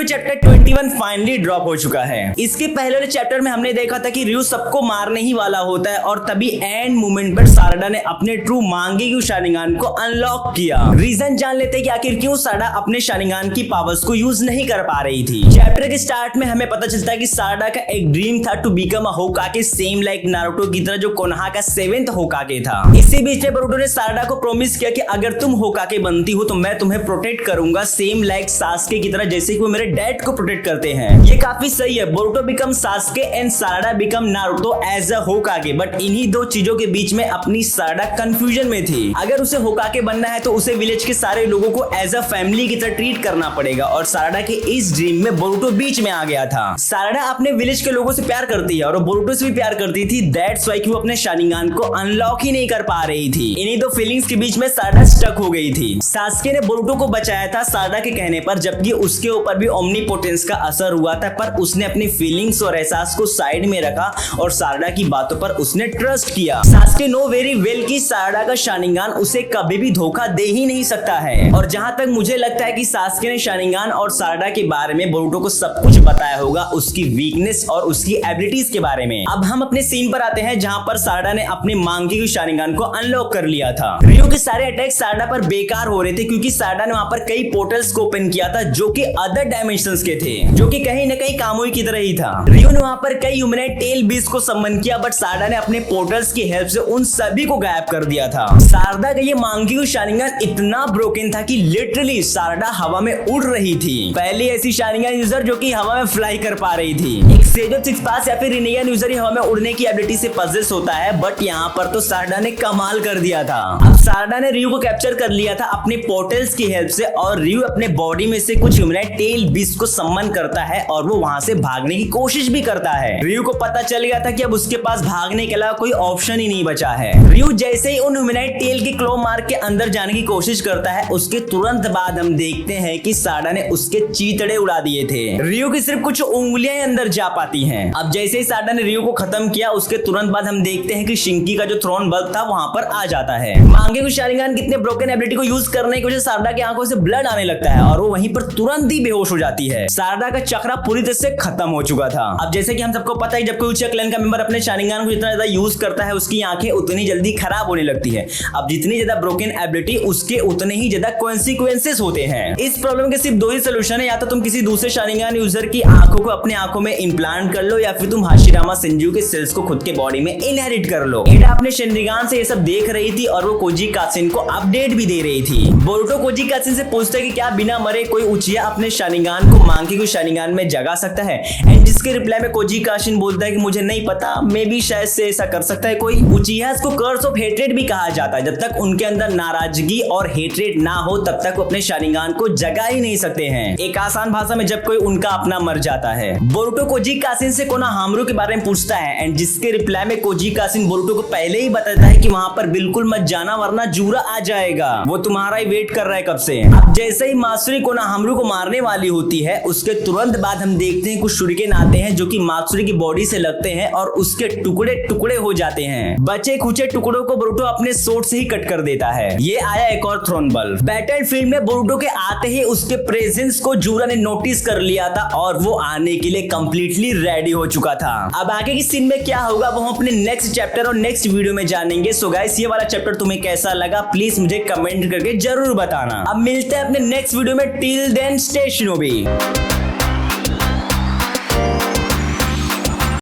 Chapter 21 finally drop हो चुका है। इसके पहले वाले चैप्टर में हमने देखा था कि रियो सबको मारने ही वाला होता है और तभी एंड मोमेंट पर साराडा ने अपने ट्रू मांगेक्यू शारिंगान को अनलॉक किया। रीजन जान लेते हैं कि आखिर क्यों साराडा अपने शारिंगान की पावर्स को यूज नहीं कर पा रही थी। चैप्टर के स्टार्ट में हमें पता चलता है कि साराडा का एक ड्रीम था to become a Hokage, same like Naruto की तरह जो कोनोहा का 7th होकागे था। इसी बीच में बोरुतो ने साराडा को प्रॉमिस किया कि अगर तुम होकागे बनती हो तो मैं तुम्हें प्रोटेक्ट करूंगा, सेम लाइक सास्के की तरह जैसे कि वो मेरे डैड को प्रोटेक्ट करते हैं। ये काफी सही है। Boruto become Sasuke and Sarada become Naruto as a Hokage, but इन्हीं दो चीजों के बीच में अपनी साराडा कंफ्यूजन में थी। अगर उसे होकागे बनना है तो उसे विलेज के सारे लोगों को एज अ फैमिली की तरह ट्रीट करना पड़ेगा और साराडा के इस ड्रीम में बोरुतो बीच में आ गया था। साराडा अपने विलेज के लोगों से प्यार करती है और बोरुतो से भी प्यार करती थी, दैट्स व्हाई वो अपने शारिंगान को अनलॉक ही नहीं कर पा रही थी। इन्हीं दो फीलिंग्स के बीच में साराडा स्टक हो गई थी। सास्के ने बोरुतो को बचाया था साराडा के कहने पर, जबकि उसके ऊपर भी ओमनीपोटेंस का असर हुआ था, पर उसने अपनी फीलिंग्स और एहसास को साइड में रखा और साराडा की बातों पर उसने ट्रस्ट किया। सास्के नो वेरी वेल कि साराडा का शारिंगान उसे कभी भी धोखा दे ही नहीं सकता है। और जहां तक मुझे लगता है कि सास्के ने शारिंगान और साराडा के बारे में बोरुतो को सब कुछ बताया होगा, उसकी वीकनेस और उसकी एबिलिटीज के बारे में। अब हम अपने सीन पर आते हैं जहां पर साराडा ने अपने मांगेक्यू शारिंगान को अनलॉक कर लिया था। रियो के सारे अटैक साराडा पर बेकार हो रहे थे क्योंकि साराडा ने वहां पर कई पोर्टल्स को ओपन किया था जो कि अदर डायमेंशंस के थे, जो कि कहीं न कहीं कामुई की तरह ही था। रियो ने वहां पर कई ह्यूमनॉइड टेल बीस्ट को समन किया, बट साराडा ने अपने पोर्टल्स की हेल्प से उन सभी को गायब कर दिया था। साराडा का ये मांगेक्यू शारिंगान इतना ब्रोकन था कि लिटरली साराडा हवा में उड़ रही थी। पहली ऐसी शारिंगान यूजर जो कि हवा में फ्लाई कर पा रही थी। एक सेजो 6 पास या फिर रिनेगन यूजर ही हवा में उड़ने की एबिलिटी से पजेस होता है, बट यहाँ पर तो साराडा ने कमाल कर दिया था। अब साराडा ने रियो को कैप्चर कर लिया था अपने पोर्टल्स की हेल्प से और रियो अपने बॉडी में से कुछ ह्यूमनॉइड टेल बीस्ट को सम्मन करता है और वो वहां से भागने की कोशिश भी करता है। रियो को पता चल गया था कि अब उसके पास भागने के अलावा कोई ऑप्शन ही नहीं बचा है। रियो जैसे ही उन ह्यूमनॉइड टेल के क्लो मार्क के अंदर जाने की कोशिश करता है, उसके तुरंत बाद हम देखते हैं कि साराडा ने उसके चीतड़े उड़ा दिए थे। रियो की सिर्फ कुछ उंगलियां अंदर जा पाती हैं। अब जैसे ही साराडा ने रियो को खत्म किया, उसके तुरंत बाद हम देखते हैं कि शिंकी का जो थ्रोन बल्ब था वहां पर आ जाता है। मांगेक्यू शारिंगान कितने ब्रोकन एबिलिटी को यूज करने की वजह से साराडा की आंखों से ब्लड आने लगता है और वो वहीं पर तुरंत ही बेहोश हो जाती है। साराडा का चक्रा पूरी तरह से खत्म हो चुका था। अब जैसे कि हम सबको पता है, जब कोई उच्च क्लैन का मेंबर अपने शारिंगान को जितना ज्यादा यूज करता है, उसकी आंखें उतनी जल्दी खराब होने लगती है। अब जितनी ज्यादा ब्रोकन एबिलिटी, उसके उतने ही ज्यादा कॉन्सिक्वेंसेस होते हैं। इस प्रॉब्लम के सिर्फ दो ही सोल्यूशन है, या तो तुम किसी दूसरे शारिंगान यूजर की आंखों को अपने आंखों में इम्प्लांट कर लो, या फिर तुम हाशिरामा सेंजू के सेल्स को खुद के बॉडी में इनहेरिट कर लो। एडा अपने शारिंगान से ये सब देख रही थी और वो koji कासिन को अपडेट भी दे रही थी। बोरुतो koji कासिन से पूछता है कि क्या बिना मरे कोई उचिया अपने शारिंगान को मांगेक्यू शारिंगान में जगा सकता है, एंड जिसके रिप्लाई में koji कासिन बोलता है कि मुझे नहीं पता, मे बी शायद से ऐसा कर सकता है कोई। उचियास को कर्स ऑफ हेट्रेड भी कहा जाता है। जब तक उनके अंदर नाराजगी और हेट्रेड ना हो तब तक वो अपने शारिंगान को जगा ही नहीं सकते हैं। एक आसान भाषा में, जब कोई उनका अपना मर जाता है। बोरुतो koji कासिन से कोनोहामारू के बारे में पूछता है, एंड जिसके रिप्लाई में koji कासिन बोरुतो को पहले ही बताता है कि वहां पर बिल्कुल मत जाना वरना जूरा आ जाएगा, वो तुम्हारा ही वेट कर रहा है कब से। अब जैसे ही मात्सुरी कोनोहामारू को मारने वाली होती है, उसके तुरंत बाद हम देखते हैं कुछ शुरिकेन आते हैं जो कि मात्सुरी की बॉडी से लगते हैं और उसके टुकड़े टुकड़े हो जाते हैं। बचे खुचे टुकड़ों को बोरुतो अपने सोर्ड से ही कट कर देता है। ये आया एक और थ्रोन बल्ब। बैटलफील्ड में बोरुतो के आते ही उसके प्रेजेंस को जूरा ने नोटिस कर लिया था और वो आने के लिए कंप्लीटली रेडी हो चुका था। अब आगे की सीन में क्या होगा वो हम अपने नेक्स्ट चैप्टर और नेक्स्ट वीडियो में जानेंगे। सो गाइस, ये वाला चैप्टर तुम्हें कैसा लगा प्लीज मुझे कमेंट करके जरूर बताना। अब मिलते हैं अपने नेक्स्ट वीडियो में। Till then stay shinobi.